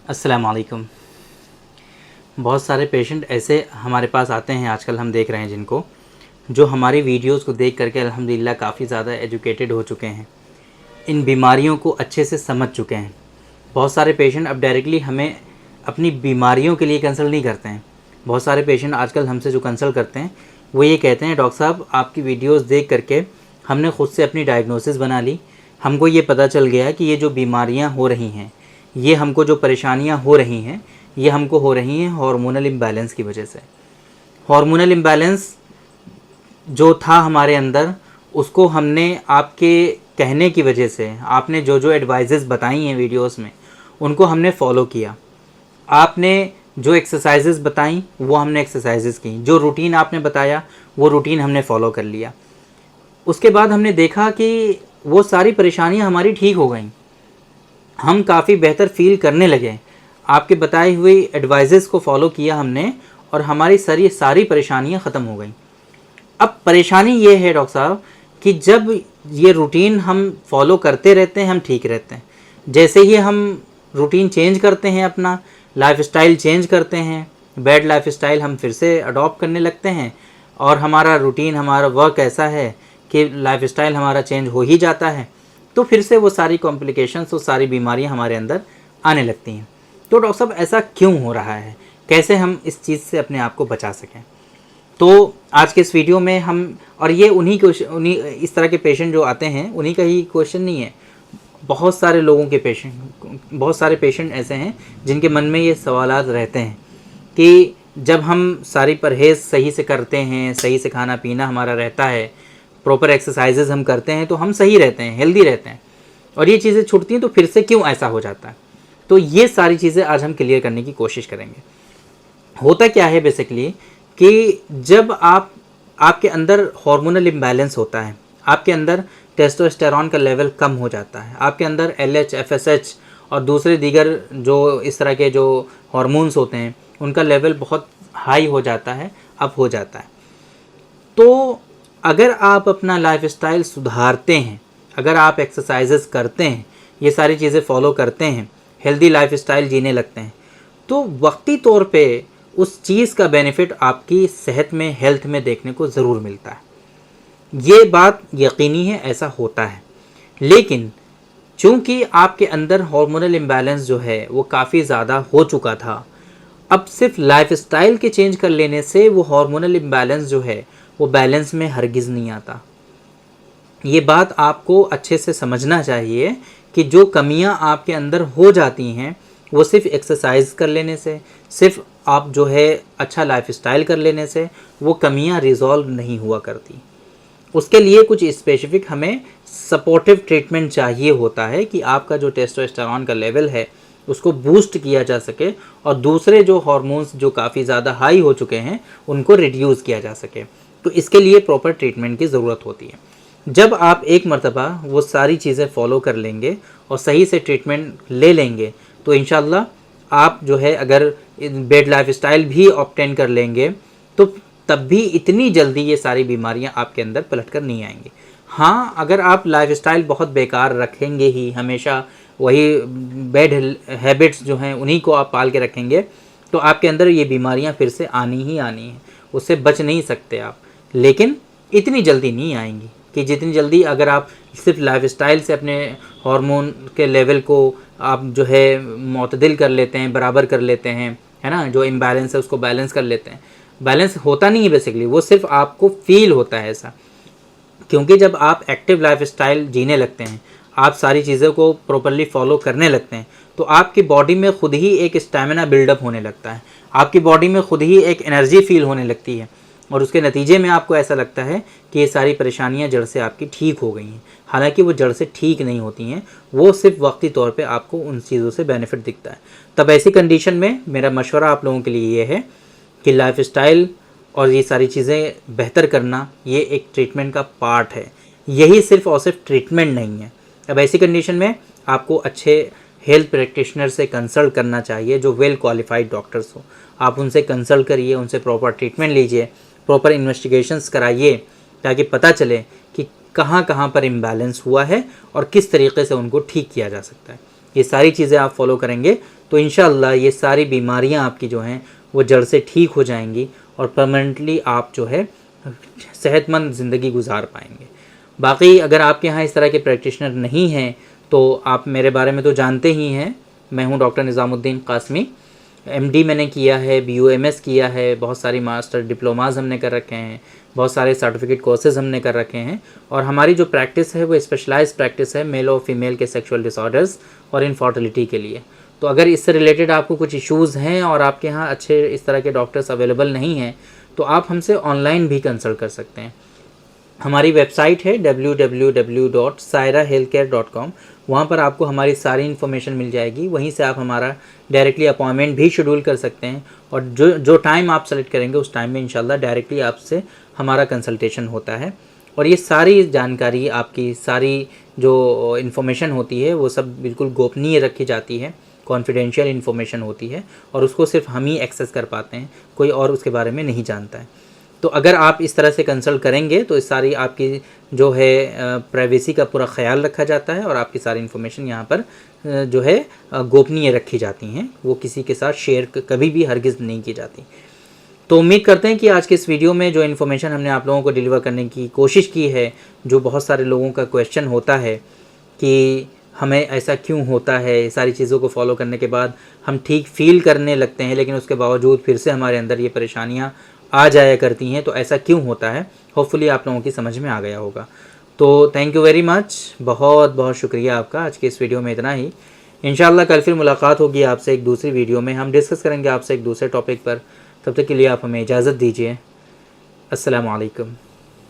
अस्सलाम वालेकुम। बहुत सारे पेशेंट ऐसे हमारे पास आते हैं आजकल, हम देख रहे हैं जिनको, जो हमारी वीडियोस को देख करके अल्हम्दुलिल्लाह काफ़ी ज़्यादा एजुकेटेड हो चुके हैं, इन बीमारियों को अच्छे से समझ चुके हैं। बहुत सारे पेशेंट अब डायरेक्टली हमें अपनी बीमारियों के लिए कंसल्ट नहीं करते हैं। बहुत सारे पेशेंट आजकल हमसे जो कंसल्ट करते हैं वो ये कहते हैं, डॉक्टर साहब आपकी वीडियोस देख करके हमने ख़ुद से अपनी डायग्नोसिस बना ली, हमको ये पता चल गया कि ये जो बीमारियां हो रही हैं, ये हमको जो परेशानियां हो रही हैं, ये हमको हो रही हैं हार्मोनल इम्बैलेंस की वजह से। हार्मोनल इम्बैलेंस जो था हमारे अंदर, उसको हमने आपके कहने की वजह से, आपने जो जो एडवाइजेस बताई हैं वीडियोस में, उनको हमने फॉलो किया। आपने जो एक्सरसाइजेस बताई वो हमने एक्सरसाइजेस की, जो रूटीन आपने बताया वो रूटीन हमने फॉलो कर लिया। उसके बाद हमने देखा कि वो सारी परेशानियां हमारी ठीक हो गई, हम काफ़ी बेहतर फील करने लगे। आपके बताई हुई एडवाइजेस को फॉलो किया हमने और हमारी सारी परेशानियां ख़त्म हो गई। अब परेशानी ये है डॉक्टर साहब कि जब ये रूटीन हम फॉलो करते रहते हैं हम ठीक रहते हैं, जैसे ही हम रूटीन चेंज करते हैं, अपना लाइफस्टाइल चेंज करते हैं, बैड लाइफस्टाइल हम फिर से अडॉप्ट करने लगते हैं और हमारा रूटीन, हमारा वर्क ऐसा है कि लाइफस्टाइल हमारा चेंज हो ही जाता है, तो फिर से वो सारी कॉम्प्लिकेशंस, वो सारी बीमारियां हमारे अंदर आने लगती हैं। तो डॉक्टर साहब ऐसा क्यों हो रहा है, कैसे हम इस चीज़ से अपने आप को बचा सकें? तो आज के इस वीडियो में हम, और ये उन्हीं इस तरह के पेशेंट जो आते हैं उन्हीं का ही क्वेश्चन नहीं है, बहुत सारे लोगों के पेशेंट, बहुत सारे पेशेंट ऐसे हैं जिनके मन में ये सवालात रहते हैं कि जब हम सारी परहेज़ सही से करते हैं, सही से खाना पीना हमारा रहता है, प्रॉपर एक्सरसाइजेज हम करते हैं, तो हम सही रहते हैं, हेल्दी रहते हैं, और ये चीज़ें छूटती हैं तो फिर से क्यों ऐसा हो जाता है? तो ये सारी चीज़ें आज हम क्लियर करने की कोशिश करेंगे। होता क्या है बेसिकली कि जब आपके अंदर हार्मोनल इम्बैलेंस होता है, आपके अंदर टेस्टोस्टेरॉन का लेवल कम हो जाता है, आपके अंदर LH, FSH और दूसरे दीगर जो इस तरह के जो हार्मोन्स होते हैं उनका लेवल बहुत हाई हो जाता है, अप हो जाता है। तो अगर आप अपना लाइफस्टाइल सुधारते हैं, अगर आप एक्सरसाइजेस करते हैं, ये सारी चीज़ें फॉलो करते हैं, हेल्दी लाइफस्टाइल जीने लगते हैं, तो वक्ती तौर पे उस चीज़ का बेनिफिट आपकी सेहत में, हेल्थ में देखने को ज़रूर मिलता है। ये बात यकीनी है, ऐसा होता है। लेकिन चूंकि आपके अंदर हार्मोनल इम्बैलेंस जो है वो काफ़ी ज़्यादा हो चुका था, अब सिर्फ लाइफस्टाइल के चेंज कर लेने से वो हार्मोनल इम्बैलेंस जो है वो बैलेंस में हरगिज़ नहीं आता। ये बात आपको अच्छे से समझना चाहिए कि जो कमियां आपके अंदर हो जाती हैं वो सिर्फ एक्सरसाइज कर लेने से, सिर्फ आप जो है अच्छा लाइफस्टाइल कर लेने से वो कमियां रिजॉल्व नहीं हुआ करती। उसके लिए कुछ स्पेसिफिक हमें सपोर्टिव ट्रीटमेंट चाहिए होता है कि आपका जो टेस्टोस्टेरॉन का लेवल है उसको बूस्ट किया जा सके और दूसरे जो हार्मोन्स जो काफ़ी ज़्यादा हाई हो चुके हैं उनको रिड्यूस किया जा सके। तो इसके लिए प्रॉपर ट्रीटमेंट की ज़रूरत होती है। जब आप एक मर्तबा वो सारी चीज़ें फॉलो कर लेंगे और सही से ट्रीटमेंट ले लेंगे तो इंशाल्लाह आप जो है अगर बेड लाइफस्टाइल भी ऑब्टेन कर लेंगे तो तब भी इतनी जल्दी ये सारी बीमारियां आपके अंदर पलट कर नहीं आएंगी। हाँ, अगर आप लाइफस्टाइल बहुत बेकार रखेंगे ही, हमेशा वही बैड हैबिट्स जो हैं उन्हीं को आप पाल के रखेंगे, तो आपके अंदर ये बीमारियां फिर से आनी ही आनी हैं, उससे बच नहीं सकते आप। लेकिन इतनी जल्दी नहीं आएंगी कि जितनी जल्दी अगर आप सिर्फ लाइफस्टाइल से अपने हार्मोन के लेवल को आप जो है मुतदिल कर लेते हैं, बराबर कर लेते हैं, है ना, जो इम्बैलेंस है उसको बैलेंस कर लेते हैं। बैलेंस होता नहीं है बेसिकली, वो सिर्फ आपको फील होता है ऐसा, क्योंकि जब आप एक्टिव लाइफस्टाइल जीने लगते हैं, आप सारी चीज़ों को प्रॉपर्ली फॉलो करने लगते हैं, तो आपकी बॉडी में खुद ही एक स्टैमिना बिल्डअप होने लगता है, आपकी बॉडी में खुद ही एक एनर्जी फील होने लगती है और उसके नतीजे में आपको ऐसा लगता है कि ये सारी परेशानियां जड़ से आपकी ठीक हो गई हैं। हालांकि वो जड़ से ठीक नहीं होती हैं, वो सिर्फ वक्ती तौर पे आपको उन चीज़ों से बेनिफिट दिखता है। तब ऐसी कंडीशन में मेरा मशवरा आप लोगों के लिए ये है कि लाइफस्टाइल और ये सारी चीज़ें बेहतर करना ये एक ट्रीटमेंट का पार्ट है, यही सिर्फ और सिर्फ ट्रीटमेंट नहीं है। अब ऐसी कंडीशन में आपको अच्छे हेल्थ प्रैक्टिशनर से कंसल्ट करना चाहिए जो वेल क्वालिफाइड डॉक्टर्स हो। आप उनसे कंसल्ट करिए, उनसे प्रॉपर ट्रीटमेंट लीजिए, प्रॉपर इन्वेस्टिगेशंस कराइए ताकि पता चले कि कहाँ कहाँ पर इम्बैलेंस हुआ है और किस तरीके से उनको ठीक किया जा सकता है। ये सारी चीज़ें आप फॉलो करेंगे तो इंशाअल्लाह ये सारी बीमारियां आपकी जो हैं वो जड़ से ठीक हो जाएंगी और परमानेंटली आप जो है सेहतमंद ज़िंदगी गुजार पाएंगे। बाकी अगर आपके यहाँ इस तरह के प्रैक्टिशनर नहीं हैं तो आप मेरे बारे में तो जानते ही हैं, मैं हूँ डॉक्टर निज़ामुद्दीन कासमी। MD मैंने किया है, BUMS किया है, बहुत सारी मास्टर डिप्लोमाज हमने कर रखे हैं, बहुत सारे सर्टिफिकेट कोर्सेज़ हमने कर रखे हैं और हमारी जो प्रैक्टिस है वो स्पेशलाइज्ड प्रैक्टिस है मेल और फीमेल के सेक्सुअल डिसऑर्डर्स और इनफर्टिलिटी के लिए। तो अगर इससे रिलेटेड आपको कुछ इश्यूज़ हैं और आपके यहाँ अच्छे इस तरह के डॉक्टर्स अवेलेबल नहीं हैं तो आप हमसे ऑनलाइन भी कंसल्ट कर सकते हैं। हमारी वेबसाइट है www.sairahealthcare.com, वहाँ पर आपको हमारी सारी इन्फॉर्मेशन मिल जाएगी। वहीं से आप हमारा डायरेक्टली अपॉइंटमेंट भी शेड्यूल कर सकते हैं और जो टाइम आप सेलेक्ट करेंगे उस टाइम में इंशाल्लाह डायरेक्टली आपसे हमारा कंसल्टेशन होता है। और ये सारी जानकारी, आपकी सारी जो इन्फॉर्मेशन होती है वो सब बिल्कुल गोपनीय रखी जाती है, कॉन्फिडेंशियल इन्फॉर्मेशन होती है और उसको सिर्फ हम ही एक्सेस कर पाते हैं, कोई और उसके बारे में नहीं जानता है। तो अगर आप इस तरह से कंसल्ट करेंगे तो इस सारी आपकी जो है प्राइवेसी का पूरा ख्याल रखा जाता है और आपकी सारी इन्फॉर्मेशन यहाँ पर जो है गोपनीय रखी जाती हैं, वो किसी के साथ शेयर कभी भी हरगिज़ नहीं की जाती। तो उम्मीद करते हैं कि आज के इस वीडियो में जो इन्फॉर्मेशन हमने आप लोगों को डिलीवर करने की कोशिश की है, जो बहुत सारे लोगों का क्वेश्चन होता है कि हमें ऐसा क्यों होता है, सारी चीज़ों को फॉलो करने के बाद हम ठीक फील करने लगते हैं लेकिन उसके बावजूद फिर से हमारे अंदर ये परेशानियाँ आ जाया करती हैं, तो ऐसा क्यों होता है, होपफुली आप लोगों की समझ में आ गया होगा। तो थैंक यू वेरी मच, बहुत बहुत शुक्रिया आपका। आज के इस वीडियो में इतना ही। इंशाल्लाह कल फिर मुलाकात होगी आपसे एक दूसरी वीडियो में, हम डिस्कस करेंगे आपसे एक दूसरे टॉपिक पर। तब तक के लिए आप हमें इजाज़त दीजिए। अस्सलामु अलैकुम।